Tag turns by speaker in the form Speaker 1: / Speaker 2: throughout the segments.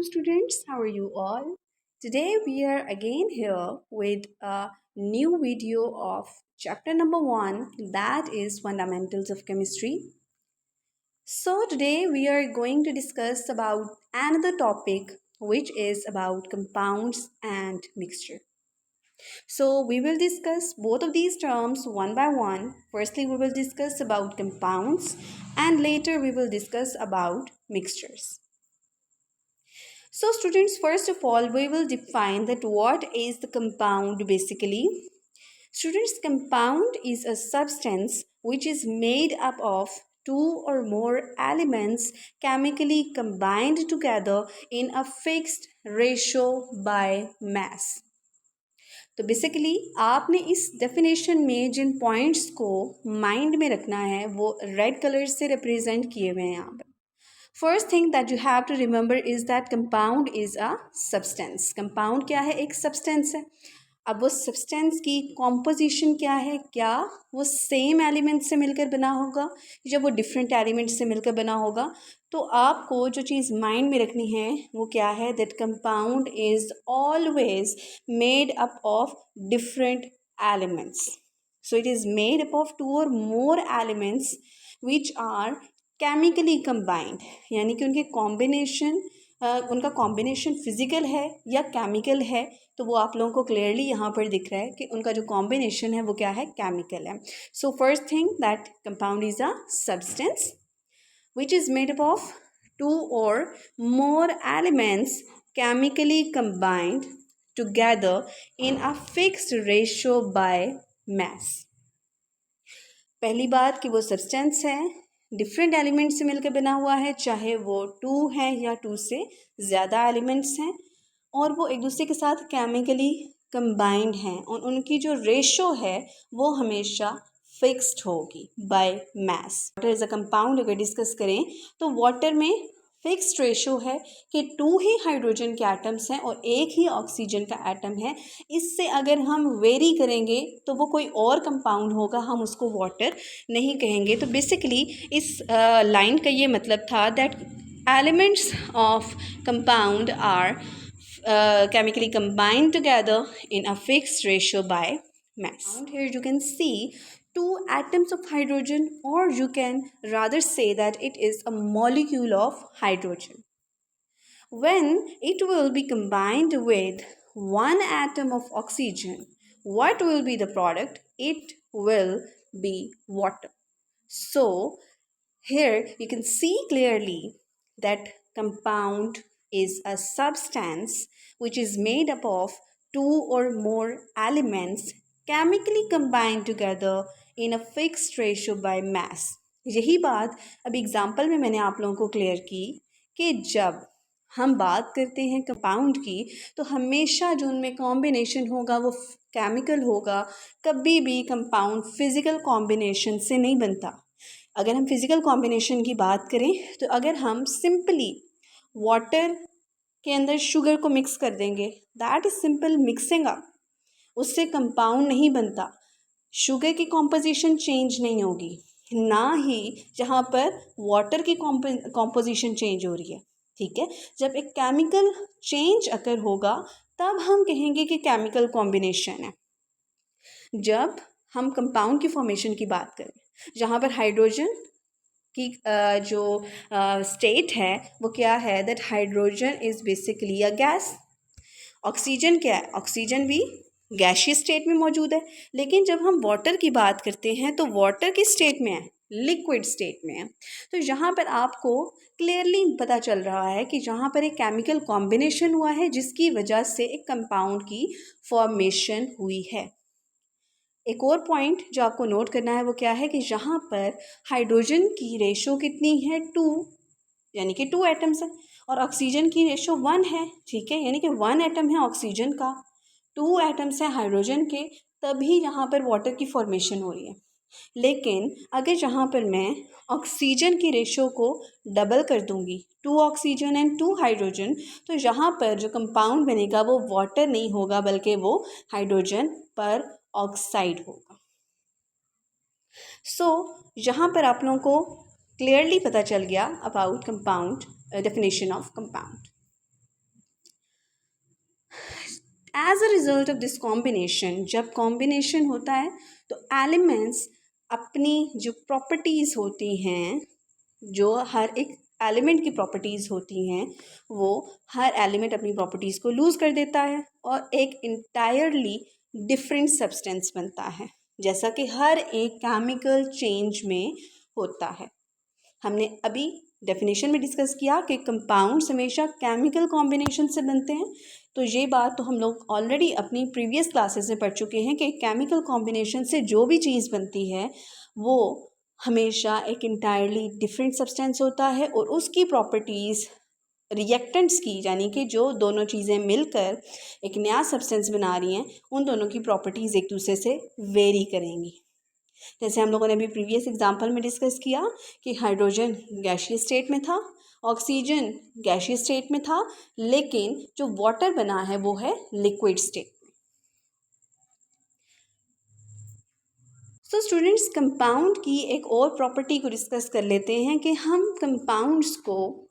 Speaker 1: Hello, students. How are you all? Today, we are again here with a new video of chapter number one, that is Fundamentals of Chemistry. So, today we are going to discuss about another topic which is about compounds and mixture. So, we will discuss both of these terms one by one. Firstly, we will discuss about compounds and later we will discuss about mixtures. So students, first of all, we will define that what is the compound basically. Students, compound is a substance which is made up of two or more elements chemically combined together in a fixed ratio by mass. तो basically आपने इस definition में जिन points को mind में रखना है वो red colour से रिप्रेजेंट किए हुए हैं यहाँ पर. First thing that you have to remember is that compound is a substance. Compound क्या है? एक सब्सटेंस है. अब वो सब्सटेंस की कॉम्पोजिशन क्या है? क्या वो सेम एलिमेंट से मिलकर बना होगा या वो डिफरेंट एलिमेंट से मिलकर बना होगा? तो आपको जो चीज़ माइंड में रखनी है वो क्या है? That compound is always made up of different elements. So it is made up of two or more elements which are chemically combined, यानी कि उनके कॉम्बिनेशन उनका कॉम्बिनेशन फिजिकल है या केमिकल है. तो वो आप लोगों को क्लियरली यहाँ पर दिख रहा है कि उनका जो कॉम्बिनेशन है वो क्या है? केमिकल है. So first thing that compound is a substance which is made up of two or more elements chemically combined together in a fixed ratio by mass. पहली बात कि वो सब्सटेंस है, डिफरेंट एलिमेंट से मिलकर बना हुआ है, चाहे वो टू है या टू से ज़्यादा एलिमेंट्स हैं, और वो एक दूसरे के साथ केमिकली कंबाइंड हैं और उनकी जो रेशो है वो हमेशा फिक्स्ड होगी by mass. Water is a compound अगर डिस्कस करें तो वाटर में फिक्स्ड रेशो है कि टू ही हाइड्रोजन के एटम्स हैं और एक ही ऑक्सीजन का एटम है. इससे अगर हम वेरी करेंगे तो वो कोई और कंपाउंड होगा, हम उसको वाटर नहीं कहेंगे. तो बेसिकली इस लाइन का ये मतलब था that elements of compound are chemically combined together in a fixed ratio by mass. Here you can see two atoms of hydrogen, or you can rather say that it is a molecule of hydrogen. When it will be combined with one atom of oxygen, what will be the product? It will be water. So here you can see clearly that compound is a substance which is made up of two or more elements chemically combined together in a fixed ratio by mass. यही बात अब example में मैंने आप लोगों को clear की कि जब हम बात करते हैं कंपाउंड की तो हमेशा जो उनमें कॉम्बिनेशन होगा वो केमिकल होगा. कभी भी कंपाउंड फिज़िकल कॉम्बिनेशन से नहीं बनता. अगर हम फिज़िकल कॉम्बिनेशन की बात करें तो अगर हम सिंपली वाटर के अंदर शुगर को मिक्स कर देंगे, that is simple mixing up, उससे कंपाउंड नहीं बनता. शुगर की कॉम्पोजिशन चेंज नहीं होगी, ना ही जहाँ पर वाटर की कॉम्पोजिशन चेंज हो रही है. ठीक है, जब एक केमिकल चेंज अगर होगा तब हम कहेंगे कि केमिकल कॉम्बिनेशन है. जब हम कंपाउंड की फॉर्मेशन की बात करें जहाँ पर हाइड्रोजन की जो स्टेट है वो क्या है? That hydrogen is basically a gas. Oxygen क्या है? ऑक्सीजन भी गैसीय स्टेट में मौजूद है. लेकिन जब हम वाटर की बात करते हैं तो वाटर की स्टेट में है, लिक्विड स्टेट में है. तो यहाँ पर आपको क्लियरली पता चल रहा है कि जहाँ पर एक केमिकल कॉम्बिनेशन हुआ है जिसकी वजह से एक कंपाउंड की फॉर्मेशन हुई है. एक और पॉइंट जो आपको नोट करना है वो क्या है कि यहाँ पर हाइड्रोजन की रेशो कितनी है? 2, यानी कि 2 एटम्स हैं, और ऑक्सीजन की रेशो 1 है. ठीक है, यानी कि 1 एटम है ऑक्सीजन का, 2 एटम्स हैं हाइड्रोजन के, तभी यहाँ पर वाटर की फॉर्मेशन हो रही है. लेकिन अगर यहाँ पर मैं ऑक्सीजन की रेशो को डबल कर दूँगी, 2 ऑक्सीजन एंड 2 हाइड्रोजन, तो यहाँ पर जो कंपाउंड बनेगा वो वाटर नहीं होगा बल्कि वो हाइड्रोजन पर ऑक्साइड होगा. सो यहाँ पर आप लोगों को क्लियरली पता चल गया about compound, definition of compound. As a result of this combination, जब कॉम्बिनेशन होता है तो एलिमेंट्स अपनी जो प्रॉपर्टीज़ होती हैं, जो हर एक एलिमेंट की प्रॉपर्टीज़ होती हैं, वो हर एलिमेंट अपनी प्रॉपर्टीज़ को लूज़ कर देता है और एक इंटायरली डिफरेंट सब्सटेंस बनता है, जैसा कि हर एक केमिकल चेंज में होता है। हमने अभी डेफिनेशन में डिस्कस किया कि कंपाउंड्स हमेशा केमिकल कॉम्बिनेशन से बनते हैं, तो ये बात तो हम लोग ऑलरेडी अपनी प्रीवियस क्लासेस में पढ़ चुके हैं कि केमिकल कॉम्बिनेशन से जो भी चीज़ बनती है वो हमेशा एक इंटायरली डिफरेंट सब्सटेंस होता है और उसकी प्रॉपर्टीज़ रिएक्टेंट्स की, यानी कि जो दोनों चीज़ें मिलकर एक नया सब्सटेंस बना रही हैं, उन दोनों की प्रॉपर्टीज़ एक दूसरे से वेरी करेंगी। जैसे हम लोगों ने अभी प्रीवियस एग्जांपल में डिस्कस किया कि हाइड्रोजन गैसीय स्टेट में था, ऑक्सीजन गैसीय स्टेट में था, लेकिन जो वाटर बना है वो है लिक्विड स्टेट। तो स्टूडेंट्स, कंपाउंड की एक और प्रॉपर्टी को डिस्कस कर लेते हैं कि हम कंपाउंड्स को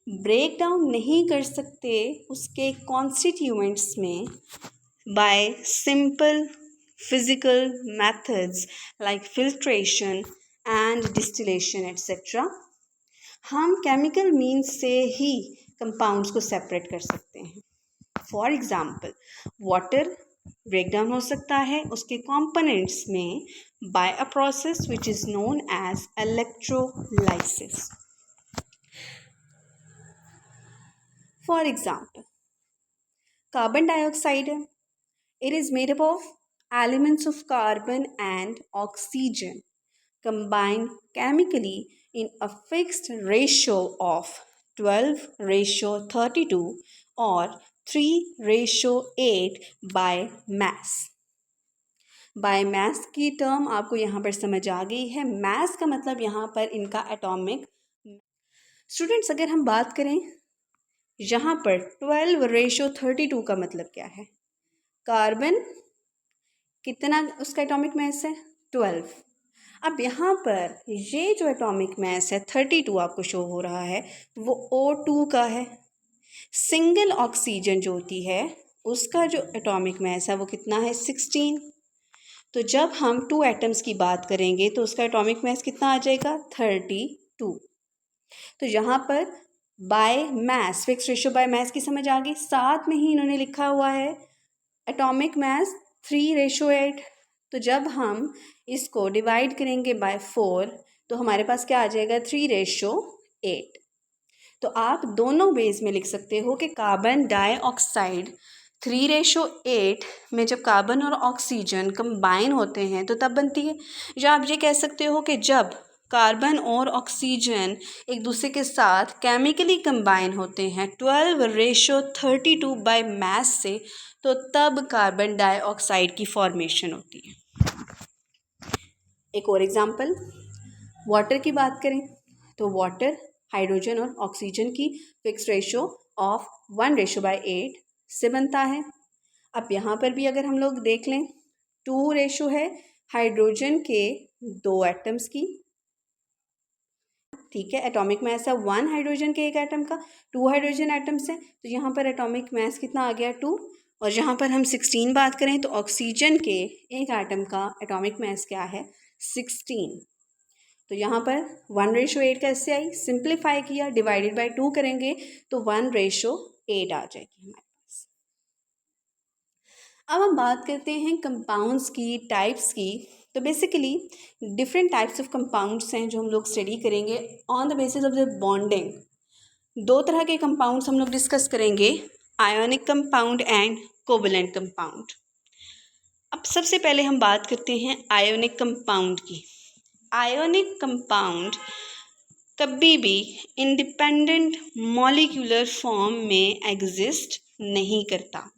Speaker 1: ब्रेक डाउन नहीं कर सकते उसके कॉन्स्टिट्यूएंट्स में by simple physical methods like filtration and distillation etc. हम केमिकल मीन्स से ही कंपाउंड्स को सेपरेट कर सकते हैं। For example, water break down हो सकता है उसके कंपोनेंट्स में by a process which is known as electrolysis. For example, carbon dioxide है, it is made up of elements of carbon and oxygen combined chemically in a fixed ratio of 12:32 or 3:8 by mass. By mass की term आपको यहाँ पर समझ आ गई है। Mess का मतलब यहाँ पर इनका एटॉमिक। स्टूडेंट्स, अगर हम बात करें यहाँ पर 12:32 का मतलब क्या है? कार्बन कितना उसका एटॉमिक मास है? 12। अब यहाँ पर ये जो एटॉमिक मास है 32 आपको शो हो रहा है, वो O2 का है। सिंगल ऑक्सीजन जो होती है उसका जो एटॉमिक मास है वो कितना है? 16। तो जब हम 2 एटम्स की बात करेंगे तो उसका एटॉमिक मास कितना आ जाएगा? 32। तो यहाँ पर by mass, fix ratio by mass की समझ आ गई। साथ में ही इन्होंने लिखा हुआ है एटॉमिक मास 3:8। तो जब हम इसको डिवाइड करेंगे बाय 4 तो हमारे पास क्या आ जाएगा? 3:8। तो आप दोनों वेज में लिख सकते हो कि कार्बन डाइऑक्साइड 3:8 में जब कार्बन और ऑक्सीजन कंबाइन होते हैं तो तब बनती है। या आप ये कह सकते हो कि जब कार्बन और ऑक्सीजन एक दूसरे के साथ केमिकली कंबाइन होते हैं 12:32 बाय मास से, तो तब कार्बन डाइऑक्साइड की फॉर्मेशन होती है। एक और एग्जांपल, वाटर की बात करें तो वाटर हाइड्रोजन और ऑक्सीजन की फिक्स रेशो ऑफ 1:8 से बनता है। अब यहाँ पर भी अगर हम लोग देख लें 2 रेशो है हाइड्रोजन के 2 एटम्स की, ठीक है। एटॉमिक मास है 1 हाइड्रोजन के एक एटम का, 2 हाइड्रोजन एटम्स हैं, तो यहाँ पर एटॉमिक मास कितना आ गया? 2। और यहाँ पर हम 16 बात करें तो ऑक्सीजन के एक एटम का एटॉमिक मास क्या है? 16। तो यहाँ पर 1:8 कैसे आई? सिंप्लीफाई किया, डिवाइडेड बाय 2 करेंगे तो 1:8 आ जाएगी हमारे पास। अब हम बात करते हैं कंपाउंड्स की, टाइप्स की। तो basically different types of compounds हैं जो हम लोग स्टडी करेंगे on the basis of the bonding. 2 तरह के कंपाउंड्स हम लोग डिस्कस करेंगे, ionic compound and covalent compound. अब सबसे पहले हम बात करते हैं आयोनिक कंपाउंड की। आयोनिक कंपाउंड कभी भी इंडिपेंडेंट मॉलिक्यूलर फॉर्म में एग्जिस्ट नहीं करता।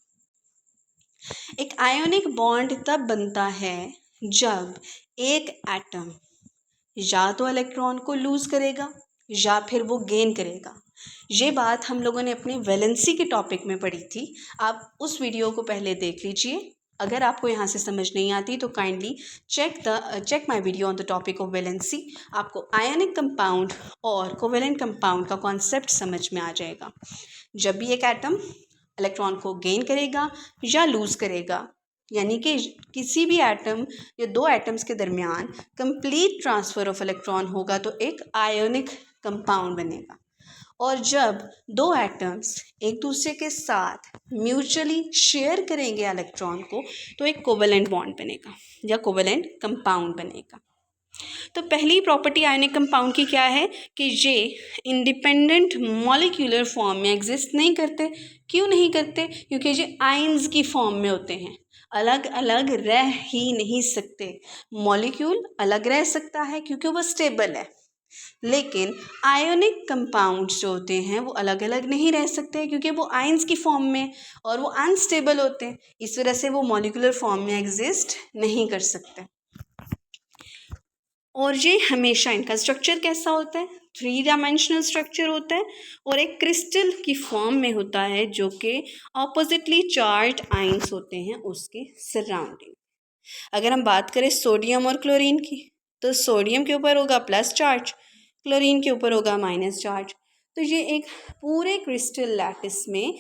Speaker 1: एक आयोनिक बॉन्ड तब बनता है जब एक एटम या तो इलेक्ट्रॉन को लूज करेगा या फिर वो गेन करेगा। ये बात हम लोगों ने अपनी वैलेंसी के टॉपिक में पढ़ी थी, आप उस वीडियो को पहले देख लीजिए। अगर आपको यहाँ से समझ नहीं आती तो kindly check my video on the topic of valency. आपको आयोनिक कंपाउंड और कोवेलेंट कंपाउंड का कॉन्सेप्ट समझ में आ जाएगा। जब भी एक एटम इलेक्ट्रॉन को गेन करेगा या लूज़ करेगा, यानी कि किसी भी एटम या दो एटम्स के दरमियान कंप्लीट ट्रांसफ़र ऑफ इलेक्ट्रॉन होगा तो एक आयोनिक कंपाउंड बनेगा। और जब दो एटम्स एक दूसरे के साथ म्यूचुअली शेयर करेंगे इलेक्ट्रॉन को तो एक कोवेलेंट बॉन्ड बनेगा या कोवेलेंट कंपाउंड बनेगा। तो पहली प्रॉपर्टी आयनिक कंपाउंड की क्या है कि ये इंडिपेंडेंट मॉलिक्यूलर फॉर्म में एग्जिस्ट नहीं करते। क्यों नहीं करते? क्योंकि ये आयंस की फॉर्म में होते हैं, अलग अलग रह ही नहीं सकते। मॉलिक्यूल अलग रह सकता है क्योंकि वो स्टेबल है, लेकिन आयोनिक कंपाउंड्स जो होते हैं वो अलग अलग नहीं रह सकते क्योंकि वो आयंस की फॉर्म में और वो अनस्टेबल होते हैं, इस वजह से वो मॉलिक्यूलर फॉर्म में एग्जिस्ट नहीं कर सकते। और ये हमेशा इनका स्ट्रक्चर कैसा होता है? 3 डायमेंशनल स्ट्रक्चर होता है और एक क्रिस्टल की फॉर्म में होता है जो कि ऑपोजिटली चार्ज आयंस होते हैं उसके सराउंडिंग। अगर हम बात करें सोडियम और क्लोरीन की, तो सोडियम के ऊपर होगा प्लस चार्ज, क्लोरीन के ऊपर होगा माइनस चार्ज। तो ये एक पूरे क्रिस्टल लैटिस में,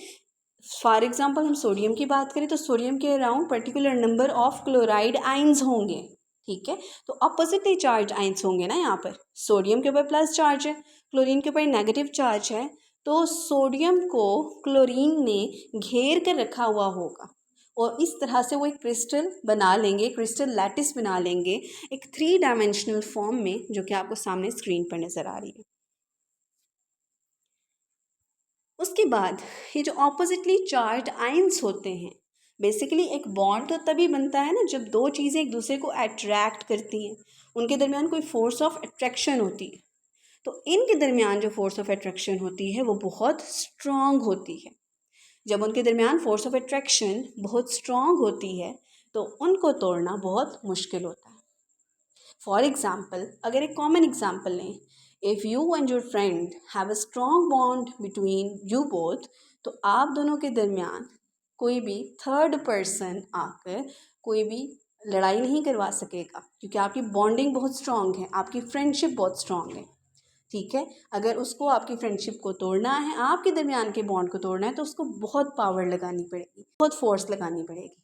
Speaker 1: फॉर एग्जांपल हम सोडियम की बात करें तो सोडियम के around particular number of chloride ions होंगे, ठीक है। तो अपोजिटली चार्ज आयंस होंगे ना, यहाँ पर सोडियम के ऊपर प्लस चार्ज है, क्लोरीन के ऊपर नेगेटिव चार्ज है, तो सोडियम को क्लोरीन ने घेर कर रखा हुआ होगा और इस तरह से वो एक क्रिस्टल बना लेंगे, क्रिस्टल लैटिस बना लेंगे एक 3 डायमेंशनल फॉर्म में, जो कि आपको सामने स्क्रीन पर नज़र आ रही है। उसके बाद ये जो ऑपोजिटली चार्ज आयंस होते हैं, बेसिकली एक बॉन्ड तो तभी बनता है ना जब दो चीज़ें एक दूसरे को अट्रैक्ट करती हैं, उनके दरमियान कोई फोर्स ऑफ अट्रैक्शन होती है। तो इनके दरमियान जो फोर्स ऑफ अट्रैक्शन होती है वो बहुत स्ट्रॉन्ग होती है। जब उनके दरमियान फोर्स ऑफ अट्रैक्शन बहुत स्ट्रॉन्ग होती है तो उनको तोड़ना बहुत मुश्किल होता है। फॉर एग्ज़ाम्पल, अगर एक कॉमन एग्जाम्पल लें, if you and your friend have a strong bond between you both, तो आप दोनों के दरमियान कोई भी थर्ड पर्सन आकर कोई भी लड़ाई नहीं करवा सकेगा क्योंकि आपकी बॉन्डिंग बहुत स्ट्रॉन्ग है, आपकी फ्रेंडशिप बहुत स्ट्रॉन्ग है, ठीक है। अगर उसको आपकी फ्रेंडशिप को तोड़ना है, आपके दरमियान के बॉन्ड को तोड़ना है, तो उसको बहुत पावर लगानी पड़ेगी, बहुत फोर्स लगानी पड़ेगी।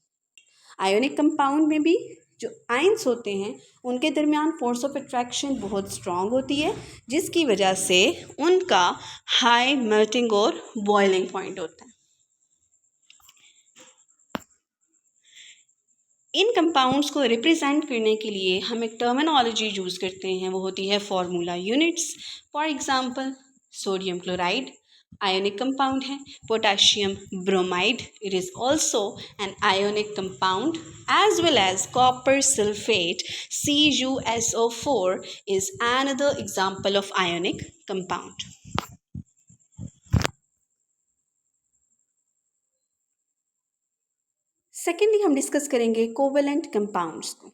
Speaker 1: आयोनिक कंपाउंड में भी जो आयंस होते हैं उनके दरमियान फोर्स ऑफ अट्रैक्शन बहुत स्ट्रॉन्ग होती है, जिसकी वजह से उनका हाई मेल्टिंग और बॉइलिंग पॉइंट होता है। इन कंपाउंड्स को रिप्रेजेंट करने के लिए हम एक टर्मिनोलॉजी यूज़ करते हैं, वो होती है formula units. For example, sodium chloride ionic compound है, potassium bromide it is also an ionic compound, as well as copper sulfate CuSO4 is another example of ionic compound. Secondly हम discuss करेंगे covalent compounds को।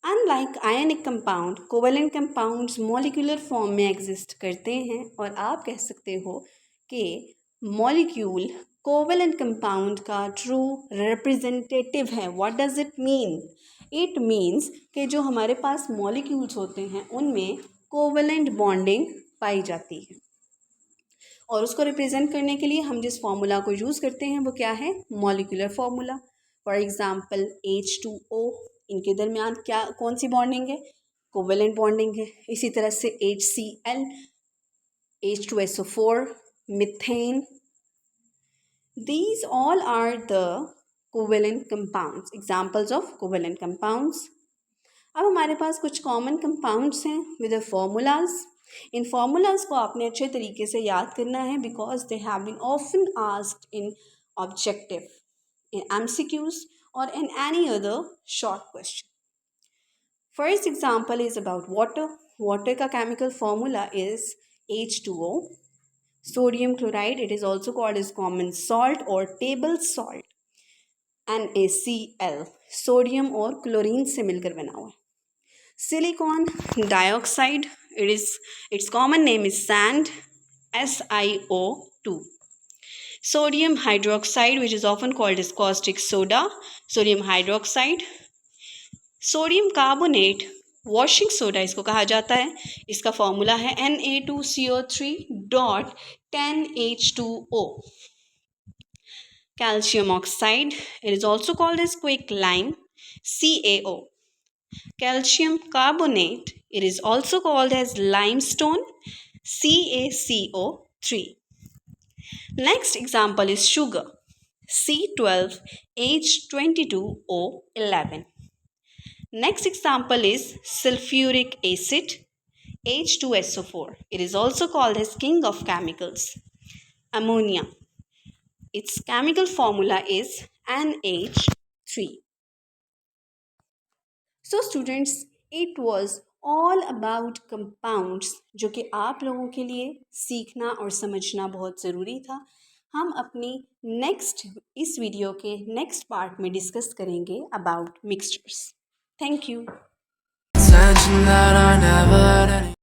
Speaker 1: Unlike ionic compound, covalent compounds molecular form में exist करते हैं और आप कह सकते हो कि मॉलिक्यूल कोवेलेंट कंपाउंड का ट्रू रिप्रेजेंटेटिव है। What does it mean? It means कि जो हमारे पास मॉलिक्यूल्स होते हैं उनमें कोवेलेंट बॉन्डिंग पाई जाती है और उसको रिप्रेजेंट करने के लिए हम जिस फार्मूला को यूज़ करते हैं वो क्या है? Molecular formula. For example H2O, इनके दरमियान क्या कौन सी बॉन्डिंग है? कोवेलेंट बॉन्डिंग है। इसी तरह से HCl, H2SO4, methane, these all are the covalent compounds, examples of covalent compounds. अब हमारे पास कुछ कॉमन कंपाउंड्स हैं विद द फार्मूलाज। इन फार्मूलाज को आपने अच्छे तरीके से याद करना है because they have been often asked in objective, in MCQs और in any other short question. First example is about water. Water का chemical formula is H2O. Sodium chloride, it is also called as common salt or table salt. NaCl, sodium और chlorine से मिलकर बना हुआ है। Silicon dioxide, its common name is sand, SiO2. Sodium hydroxide, which is often called as caustic soda, sodium hydroxide. Sodium carbonate, washing soda इसको कहा जाता है। इसका फॉर्मूला है Na2CO3.10H2O। Calcium oxide, it is also called as quicklime, CaO. Calcium carbonate, it is also called as limestone, CaCO3. Next example is sugar, C12H22O11. Next example is sulfuric acid, H2SO4. It is also called as king of chemicals. Ammonia, its chemical formula is NH3. So students, it was all about compounds जो कि आप लोगों के लिए सीखना और समझना बहुत ज़रूरी था। हम अपनी इस वीडियो के नेक्स्ट पार्ट में डिस्कस करेंगे अबाउट मिक्सचर्स। Thank you.